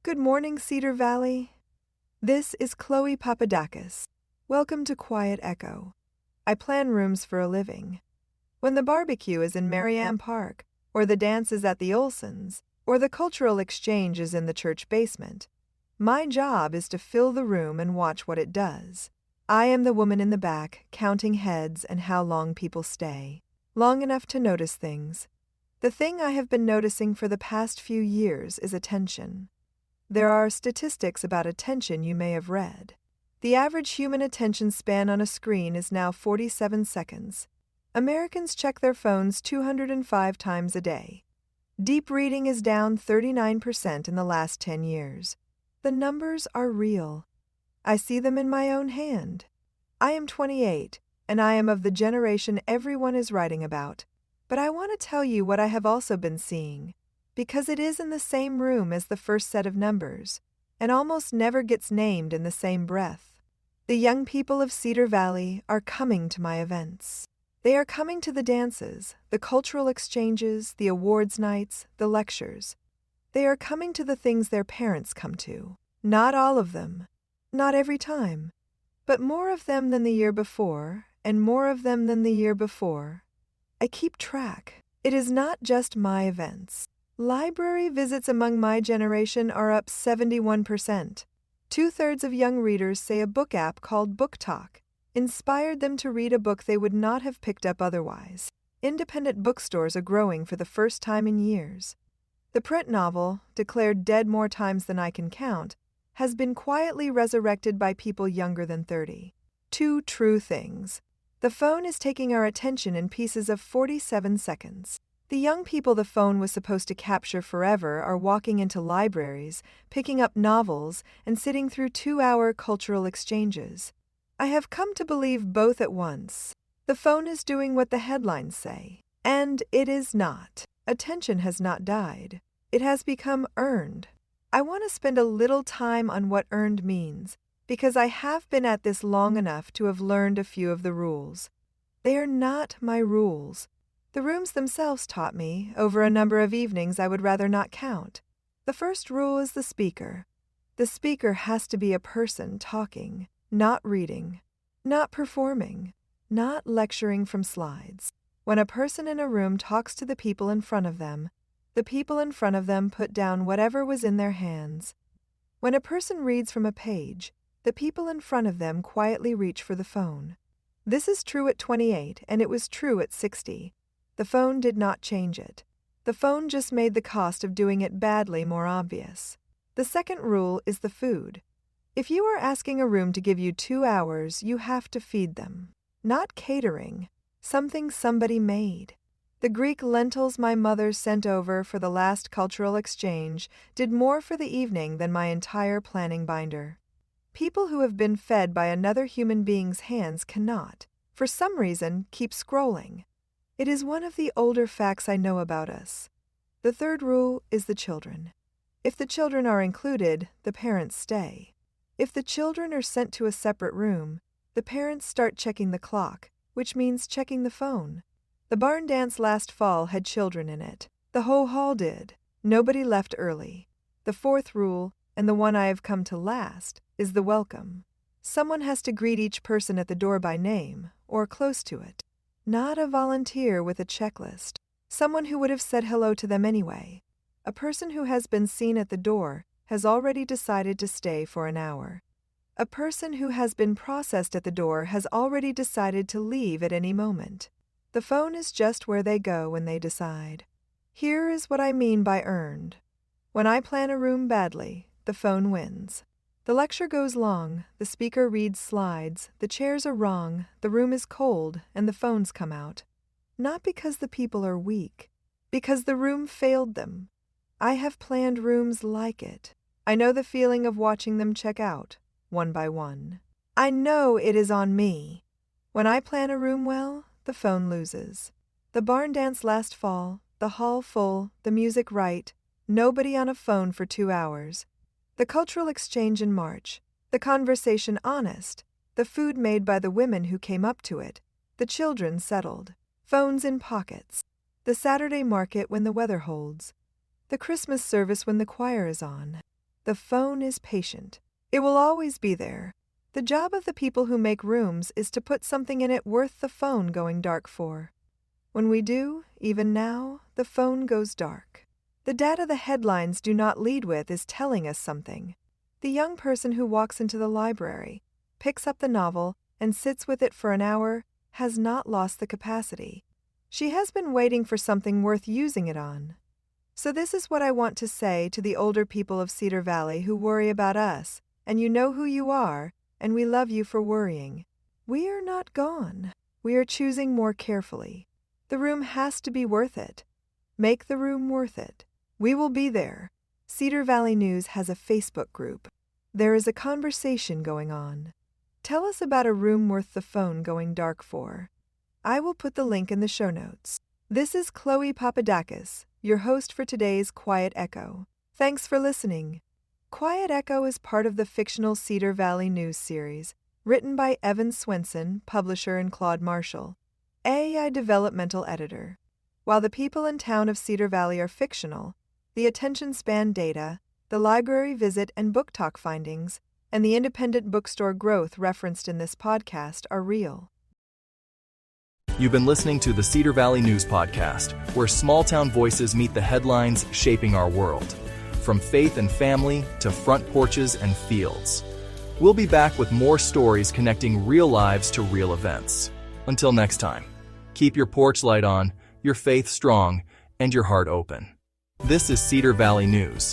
Good morning, Cedar Valley. This is Chloe Papadakis. Welcome to Quiet Echo. I plan rooms for a living. When the barbecue is in Marianne Park, or the dance is at the Olsons, or the cultural exchange is in the church basement, my job is to fill the room and watch what it does. I am the woman in the back, counting heads and how long people stay. Long enough to notice things. The thing I have been noticing for the past few years is attention. There are statistics about attention you may have read. The average human attention span on a screen is now 47 seconds. Americans check their phones 205 times a day. Deep reading is down 39% in the last 10 years. The numbers are real. I see them in my own hand. I am 28, and I am of the generation everyone is writing about. But I want to tell you what I have also been seeing, because it is in the same room as the first set of numbers, and almost never gets named in the same breath. The young people of Cedar Valley are coming to my events. They are coming to the dances, the cultural exchanges, the awards nights, the lectures. They are coming to the things their parents come to. Not all of them, not every time, but more of them than the year before, and more of them than the year before. I keep track. It is not just my events. Library visits among my generation are up 71%. 2/3 of young readers say a book app called Book Talk inspired them to read a book they would not have picked up otherwise. Independent bookstores are growing for the first time in years. The print novel, declared dead more times than I can count, has been quietly resurrected by people younger than 30. Two true things. The phone is taking our attention in pieces of 47 seconds. The young people the phone was supposed to capture forever are walking into libraries, picking up novels, and sitting through 2-hour cultural exchanges. I have come to believe both at once. The phone is doing what the headlines say, and it is not. Attention has not died. It has become earned. I want to spend a little time on what earned means, because I have been at this long enough to have learned a few of the rules. They are not my rules. The rooms themselves taught me, over a number of evenings I would rather not count. The first rule is the speaker. The speaker has to be a person talking, not reading, not performing, not lecturing from slides. When a person in a room talks to the people in front of them, the people in front of them put down whatever was in their hands. When a person reads from a page, the people in front of them quietly reach for the phone. This is true at 28, and it was true at 60. The phone did not change it. The phone just made the cost of doing it badly more obvious. The second rule is the food. If you are asking a room to give you 2 hours, you have to feed them. Not catering, something somebody made. The Greek lentils my mother sent over for the last cultural exchange did more for the evening than my entire planning binder. People who have been fed by another human being's hands cannot, for some reason, keep scrolling. It is one of the older facts I know about us. The third rule is the children. If the children are included, the parents stay. If the children are sent to a separate room, the parents start checking the clock, which means checking the phone. The barn dance last fall had children in it. The whole hall did. Nobody left early. The fourth rule, and the one I have come to last, is the welcome. Someone has to greet each person at the door by name, or close to it. Not a volunteer with a checklist. Someone who would have said hello to them anyway. A person who has been seen at the door has already decided to stay for an hour. A person who has been processed at the door has already decided to leave at any moment. The phone is just where they go when they decide. Here is what I mean by earned. When I plan a room badly, the phone wins. The lecture goes long, the speaker reads slides, the chairs are wrong, the room is cold, and the phones come out. Not because the people are weak, because the room failed them. I have planned rooms like it. I know the feeling of watching them check out, one by one. I know it is on me. When I plan a room well, the phone loses. The barn dance last fall, the hall full, the music right, nobody on a phone for 2 hours. The cultural exchange in March, the conversation honest, the food made by the women who came up to it, the children settled, phones in pockets, the Saturday market when the weather holds, the Christmas service when the choir is on, The phone is patient. It will always be there. The job of the people who make rooms is to put something in it worth the phone going dark for. When we do, even now, the phone goes dark. The data the headlines do not lead with is telling us something. The young person who walks into the library, picks up the novel, and sits with it for an hour has not lost the capacity. She has been waiting for something worth using it on. So this is what I want to say to the older people of Cedar Valley who worry about us, and you know who you are, and we love you for worrying. We are not gone. We are choosing more carefully. The room has to be worth it. Make the room worth it. We will be there. Cedar Valley News has a Facebook group. There is a conversation going on. Tell us about a room worth the phone going dark for. I will put the link in the show notes. This is Chloe Papadakis, your host for today's Quiet Echo. Thanks for listening. Quiet Echo is part of the fictional Cedar Valley News series, written by Evan Swenson, publisher, and Claude Marshall, AI developmental editor. While the people in town of Cedar Valley are fictional, the attention span data, the library visit and book talk findings, and the independent bookstore growth referenced in this podcast are real. You've been listening to the Cedar Valley News Podcast, where small-town voices meet the headlines shaping our world. From faith and family to front porches and fields. We'll be back with more stories connecting real lives to real events. Until next time, keep your porch light on, your faith strong, and your heart open. This is Cedar Valley News.